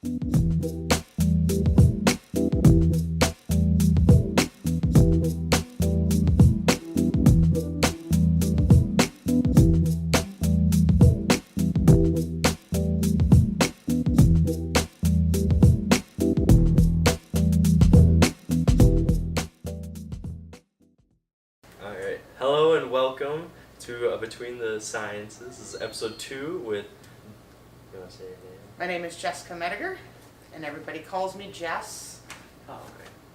Alright, hello and welcome to Between the Sciences. This is episode 2 with, you want to say your name? My name is Jess Mediger, and everybody calls me Jess. Alright,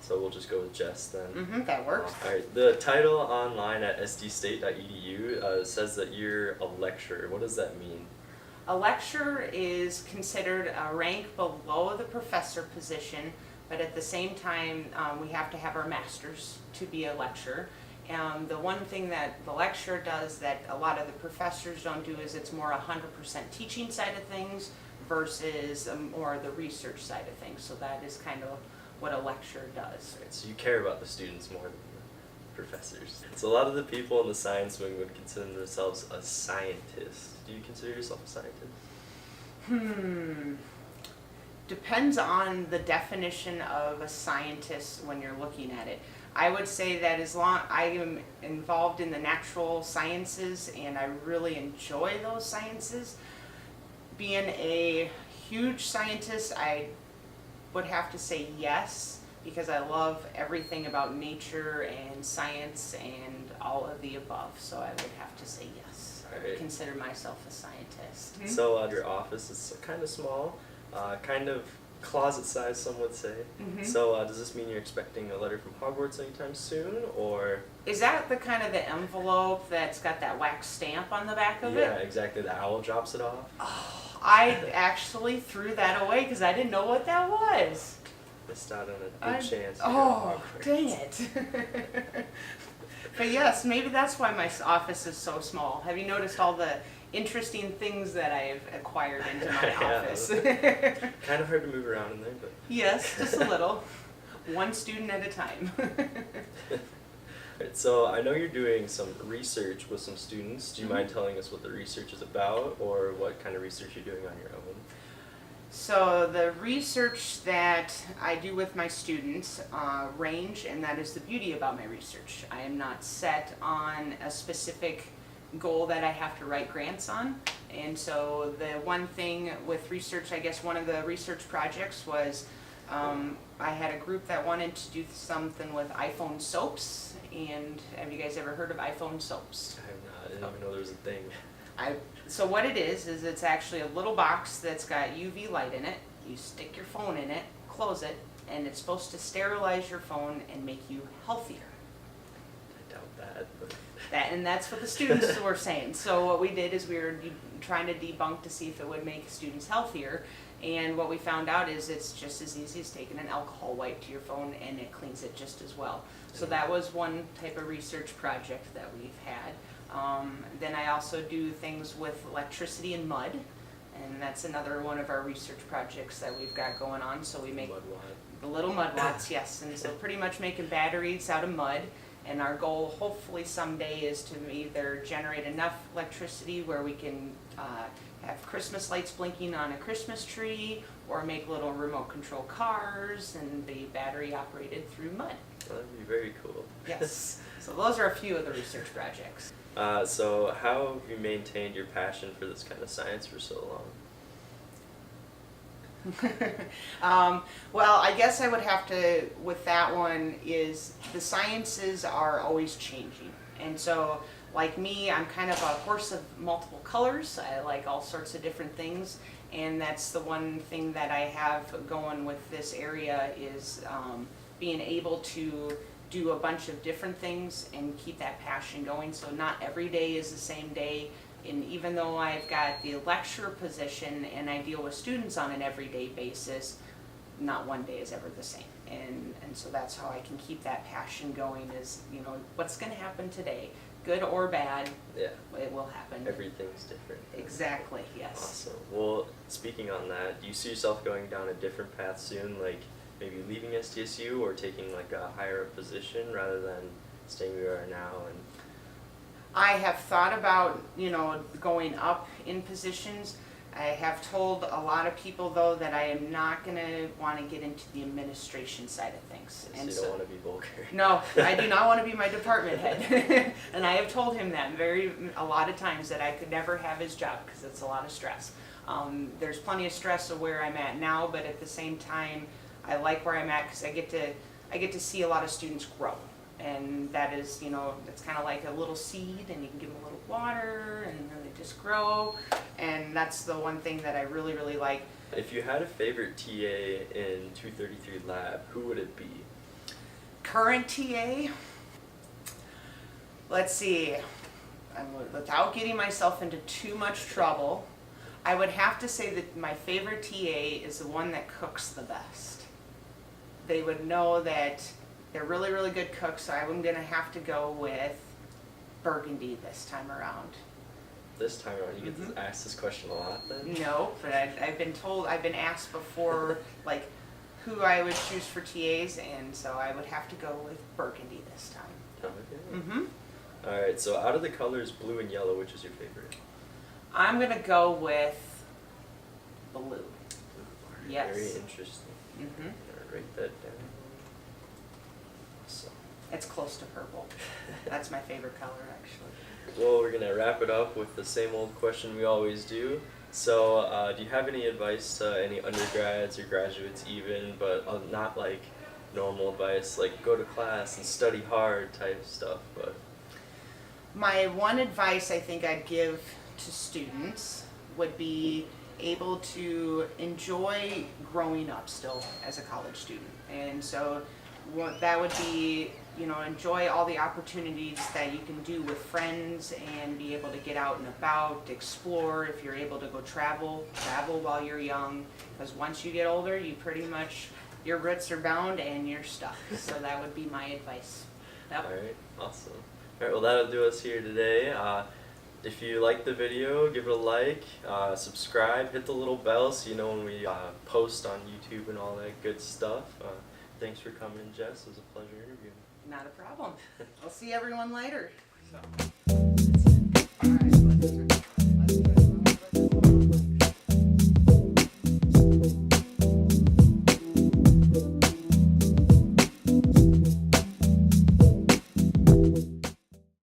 so we'll just go with Jess then. That works. Alright, the title online at sdstate.edu says that you're a lecturer. What does that mean? A lecturer is considered a rank below the professor position, but at the same time, we have to have our master's to be a lecturer. The one thing that the lecturer does that a lot of the professors don't do is it's more 100% teaching side of things versus more the research side of things. So that is kind of what a lecturer does. Right, so you care about the students more than the professors. So a lot of the people in the science wing would consider themselves a scientist. Do you consider yourself a scientist? Depends on the definition of a scientist when you're looking at it. I would say that as long I am involved in the natural sciences and I really enjoy those sciences, being a huge scientist, I would have to say yes, because I love everything about nature and science and all of the above. So I would have to say yes. I would consider myself a scientist. So your office is kind of small, kind of closet-sized, some would say. So does this mean you're expecting a letter from Hogwarts anytime soon, or? Is that the kind of the envelope that's got that wax stamp on the back of it? Yeah, exactly. The owl drops it off. Oh, I actually threw that away because I didn't know what that was. Missed out on a good chance. Oh, dang it. But yes, maybe that's why my office is so small. Have you noticed all the interesting things that I've acquired into my office? Kind of hard to move around in there, but. Yes, just a little. One student at a time. Right, so I know you're doing some research with some students. Do you mind telling us what the research is about, or what kind of research you're doing on your own? So the research that I do with my students range, and that is the beauty about my research. I am not set on a specific goal that I have to write grants on. And so the one thing with research, I guess one of the research projects was I had a group that wanted to do something with iPhone soaps. And have you guys ever heard of iPhone soaps? I have not. I didn't even know there was a thing. So what it is it's actually a little box that's got UV light in it. You stick your phone in it, close it, and it's supposed to sterilize your phone and make you healthier. I doubt that. But. And that's what the students were saying. So what we did is we were trying to debunk to see if it would make students healthier. And what we found out is it's just as easy as taking an alcohol wipe to your phone and it cleans it just as well. So that was one type of research project that we've had. Then I also do things with electricity and mud, and that's another one of our research projects that we've got going on. So we make the little mud wots, yes, and so pretty much making batteries out of mud. And our goal, hopefully someday, is to either generate enough electricity where we can have Christmas lights blinking on a Christmas tree, or make little remote control cars and be battery operated through mud. Well, that'd be very cool. Yes. So those are a few of the research projects. So how have you maintained your passion for this kind of science for so long? Well, I guess I would have to, with that one, is the sciences are always changing. And so, like me, I'm kind of a horse of multiple colors. I like all sorts of different things. And that's the one thing that I have going with this area is being able to do a bunch of different things and keep that passion going. So not every day is the same day. And even though I've got the lecturer position and I deal with students on an everyday basis, not one day is ever the same. And so that's how I can keep that passion going is, you know, what's going to happen today? Good or bad, Yeah. it will happen. Everything's different. Exactly, yes. Awesome. Well, speaking on that, do you see yourself going down a different path soon, like maybe leaving SDSU or taking like a higher up position rather than staying where you are now? And I have thought about, you know, going up in positions. I have told a lot of people though that I am not going to want to get into the administration side of things. So you don't want to be vulgar. No, I do not want to be my department head. And I have told him that a lot of times that I could never have his job because it's a lot of stress. There's plenty of stress of where I'm at now, but at the same time, I like where I'm at because I get to see a lot of students grow. And that is, it's kind of like a little seed, and you can give them a little water, and then they just grow. And that's the one thing that I really, really like. If you had a favorite TA in 233 Lab, who would it be? Current TA? Let's see. Without getting myself into too much trouble, I would have to say that my favorite TA is the one that cooks the best. They would know that they're really, really good cooks, so I'm going to have to go with Burgundy this time around. This time around, you get to ask this question a lot then? No, but I've been asked before, like, who I would choose for TAs, and so I would have to go with Burgundy this time. Okay. Alright, so out of the colors blue and yellow, which is your favorite? I'm going to go with blue. Yes. Very interesting. I'm gonna write that down. So. It's close to purple. That's my favorite color, actually. Well, we're gonna wrap it up with the same old question we always do. So, do you have any advice to any undergrads or graduates even, but not like normal advice, like go to class and study hard type stuff, but... My one advice I think I'd give to students would be able to enjoy growing up still as a college student. And so that would be, enjoy all the opportunities that you can do with friends and be able to get out and about, explore. If you're able to go travel while you're young, because once you get older, you pretty much, your roots are bound and you're stuck. So that would be my advice. Yep. All right, awesome. All right, well that'll do us here today. If you like the video, give it a like, subscribe, hit the little bell so you know when we post on YouTube and all that good stuff. Thanks for coming, Jess. It was a pleasure interviewing. Not a problem. I'll see everyone later. So.